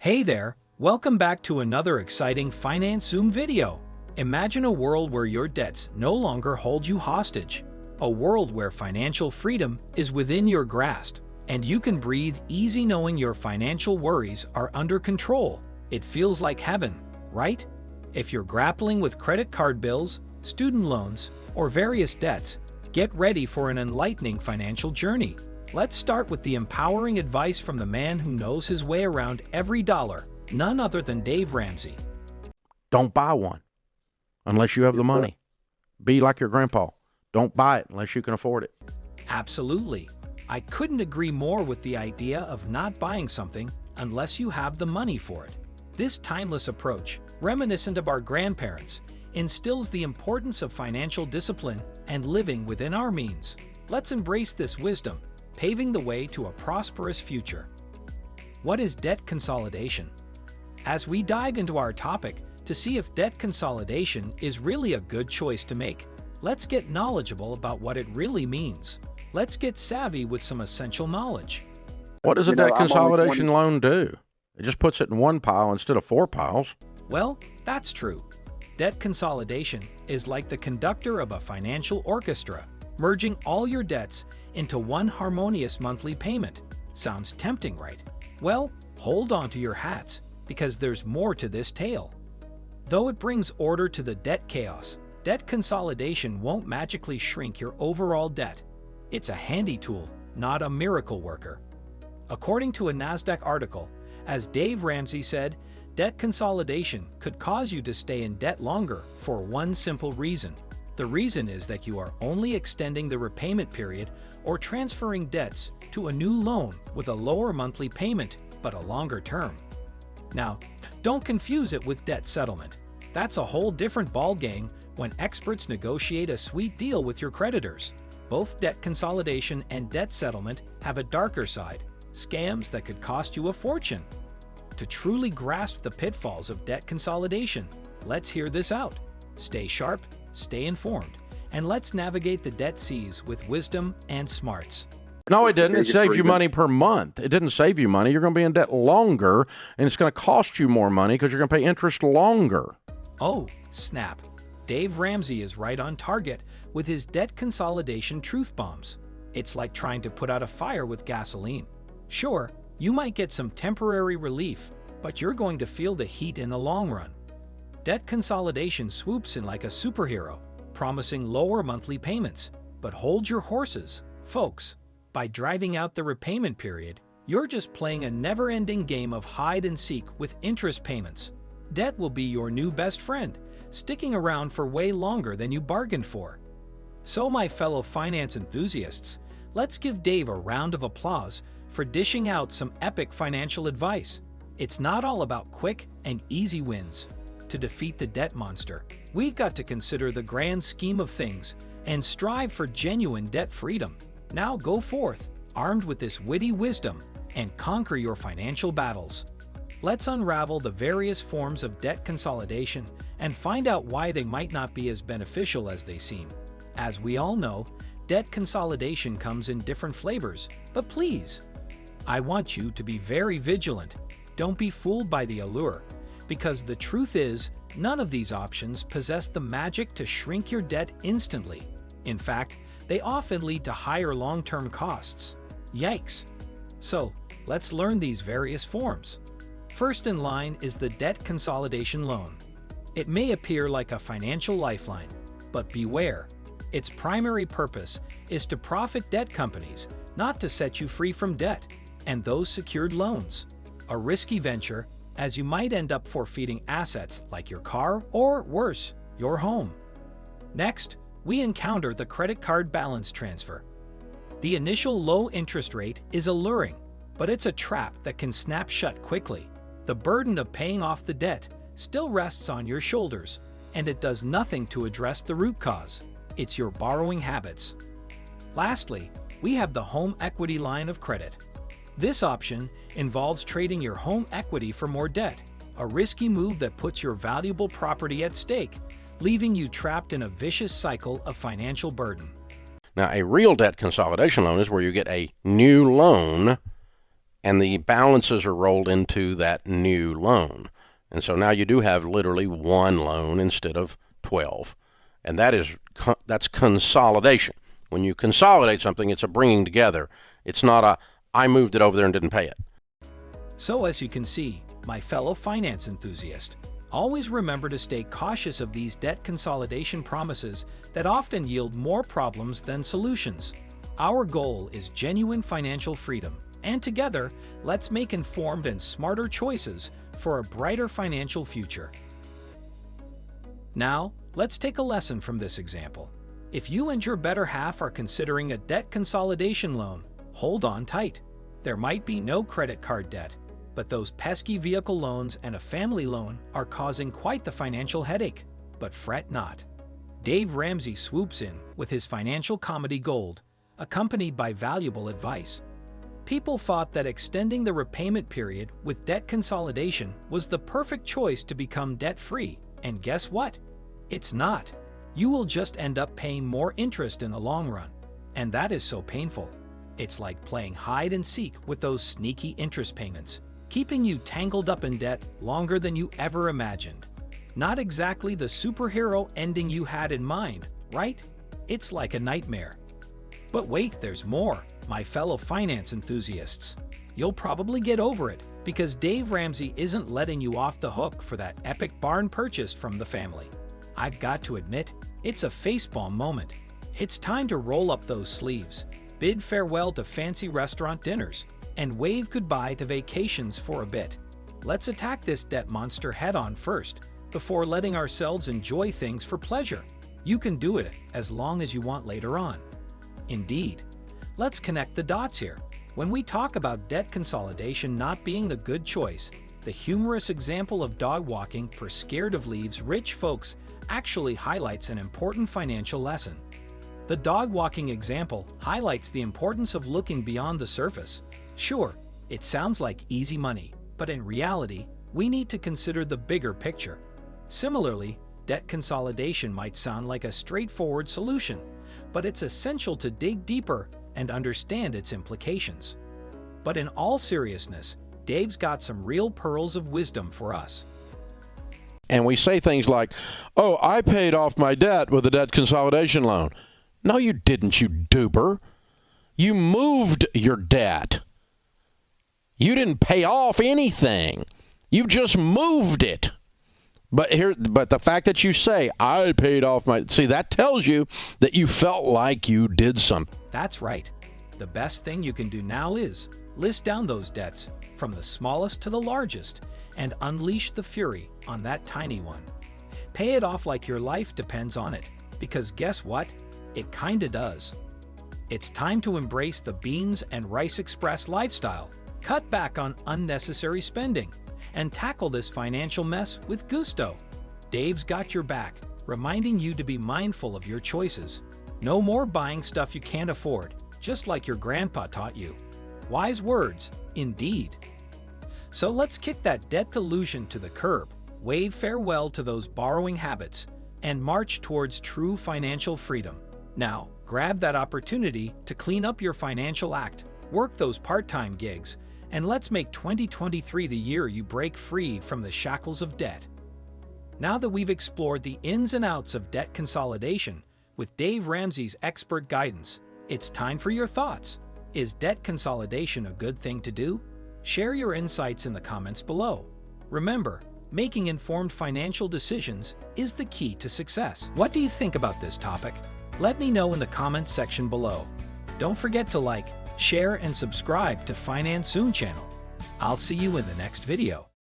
Hey there, welcome back to another exciting Finance Zoom video. Imagine a world where your debts no longer hold you hostage. A world where financial freedom is within your grasp, and you can breathe easy knowing your financial worries are under control. It feels like heaven, right? If you're grappling with credit card bills, student loans, or various debts, get ready for an enlightening financial journey. Let's start with the empowering advice from the man who knows his way around every dollar, none other than Dave Ramsey. Don't buy one unless you have the money. Be like your grandpa. Don't buy it unless you can afford it. Absolutely. I couldn't agree more with the idea of not buying something unless you have the money for it. This timeless approach, reminiscent of our grandparents, instills the importance of financial discipline and living within our means. Let's embrace this wisdom, paving the way to a prosperous future. What is debt consolidation? As we dive into our topic to see if debt consolidation is really a good choice to make, let's get knowledgeable about what it really means. Let's get savvy with some essential knowledge. What does a debt consolidation loan do? It just puts it in one pile instead of four piles. Well, that's true. Debt consolidation is like the conductor of a financial orchestra, merging all your debts into one harmonious monthly payment. Sounds tempting, right? Well, hold on to your hats, because there's more to this tale. Though it brings order to the debt chaos, debt consolidation won't magically shrink your overall debt. It's a handy tool, not a miracle worker. According to a NASDAQ article, as Dave Ramsey said, debt consolidation could cause you to stay in debt longer for one simple reason. The reason is that you are only extending the repayment period or transferring debts to a new loan with a lower monthly payment but a longer term. Now, don't confuse it with debt settlement. That's a whole different ballgame when experts negotiate a sweet deal with your creditors. Both debt consolidation and debt settlement have a darker side, scams that could cost you a fortune. To truly grasp the pitfalls of debt consolidation, let's hear this out. Stay sharp, stay informed, and let's navigate the debt seas with wisdom and smarts. No, it didn't. It saves you money per month. It didn't save you money. You're going to be in debt longer, and it's going to cost you more money because you're going to pay interest longer. Oh, snap. Dave Ramsey is right on target with his debt consolidation truth bombs. It's like trying to put out a fire with gasoline. Sure, you might get some temporary relief, but you're going to feel the heat in the long run. Debt consolidation swoops in like a superhero, promising lower monthly payments. But hold your horses, folks. By driving out the repayment period, you're just playing a never-ending game of hide-and-seek with interest payments. Debt will be your new best friend, sticking around for way longer than you bargained for. So, my fellow finance enthusiasts, let's give Dave a round of applause for dishing out some epic financial advice. It's not all about quick and easy wins. To defeat the debt monster, we've got to consider the grand scheme of things and strive for genuine debt freedom. Now go forth, armed with this witty wisdom, and conquer your financial battles. Let's unravel the various forms of debt consolidation and find out why they might not be as beneficial as they seem. As we all know, debt consolidation comes in different flavors, but please, I want you to be very vigilant. Don't be fooled by the allure, because the truth is, none of these options possess the magic to shrink your debt instantly. In fact, they often lead to higher long-term costs. Yikes! So, let's learn these various forms. First in line is the debt consolidation loan. It may appear like a financial lifeline, but beware. Its primary purpose is to profit debt companies, not to set you free from debt and those secured loans. A risky venture, as you might end up forfeiting assets like your car or, worse, your home. Next, we encounter the credit card balance transfer. The initial low interest rate is alluring, but it's a trap that can snap shut quickly. The burden of paying off the debt still rests on your shoulders, and it does nothing to address the root cause. It's your borrowing habits. Lastly, we have the home equity line of credit. This option involves trading your home equity for more debt, a risky move that puts your valuable property at stake, leaving you trapped in a vicious cycle of financial burden. Now, a real debt consolidation loan is where you get a new loan and the balances are rolled into that new loan. And so now you do have literally one loan instead of 12. And that's consolidation. When you consolidate something, it's a bringing together. It's not a, I moved it over there and didn't pay it. So as you can see, my fellow finance enthusiast, always remember to stay cautious of these debt consolidation promises that often yield more problems than solutions. Our goal is genuine financial freedom, and together, let's make informed and smarter choices for a brighter financial future. Now, let's take a lesson from this example. If you and your better half are considering a debt consolidation loan, hold on tight. There might be no credit card debt, but those pesky vehicle loans and a family loan are causing quite the financial headache. But fret not. Dave Ramsey swoops in with his financial comedy gold, accompanied by valuable advice. People thought that extending the repayment period with debt consolidation was the perfect choice to become debt-free, and guess what? It's not. You will just end up paying more interest in the long run, and that is so painful. It's like playing hide and seek with those sneaky interest payments, keeping you tangled up in debt longer than you ever imagined. Not exactly the superhero ending you had in mind, right? It's like a nightmare. But wait, there's more, my fellow finance enthusiasts. You'll probably get over it because Dave Ramsey isn't letting you off the hook for that epic barn purchase from the family. I've got to admit, it's a facepalm moment. It's time to roll up those sleeves, bid farewell to fancy restaurant dinners, and wave goodbye to vacations for a bit. Let's attack this debt monster head-on first, before letting ourselves enjoy things for pleasure. You can do it as long as you want later on. Indeed. Let's connect the dots here. When we talk about debt consolidation not being the good choice, the humorous example of dog walking for scared-of-leaves rich folks actually highlights an important financial lesson. The dog walking example highlights the importance of looking beyond the surface. Sure, it sounds like easy money, but in reality, we need to consider the bigger picture. Similarly, debt consolidation might sound like a straightforward solution, but it's essential to dig deeper and understand its implications. But in all seriousness, Dave's got some real pearls of wisdom for us. And we say things like, oh, I paid off my debt with a debt consolidation loan. No, you didn't, you duper. You moved your debt. You didn't pay off anything. You just moved it. But the fact that you say, I paid off my... See, that tells you that you felt like you did something. That's right. The best thing you can do now is list down those debts, from the smallest to the largest, and unleash the fury on that tiny one. Pay it off like your life depends on it, because guess what? It kinda does. It's time to embrace the beans and rice express lifestyle, cut back on unnecessary spending, and tackle this financial mess with gusto. Dave's got your back, reminding you to be mindful of your choices. No more buying stuff you can't afford, just like your grandpa taught you. Wise words, indeed. So let's kick that debt delusion to the curb, wave farewell to those borrowing habits, and march towards true financial freedom. Now, grab that opportunity to clean up your financial act, work those part-time gigs, and let's make 2023 the year you break free from the shackles of debt. Now that we've explored the ins and outs of debt consolidation with Dave Ramsey's expert guidance, it's time for your thoughts. Is debt consolidation a good thing to do? Share your insights in the comments below. Remember, making informed financial decisions is the key to success. What do you think about this topic? Let me know in the comments section below. Don't forget to like, share, and subscribe to Finance Soon channel. I'll see you in the next video.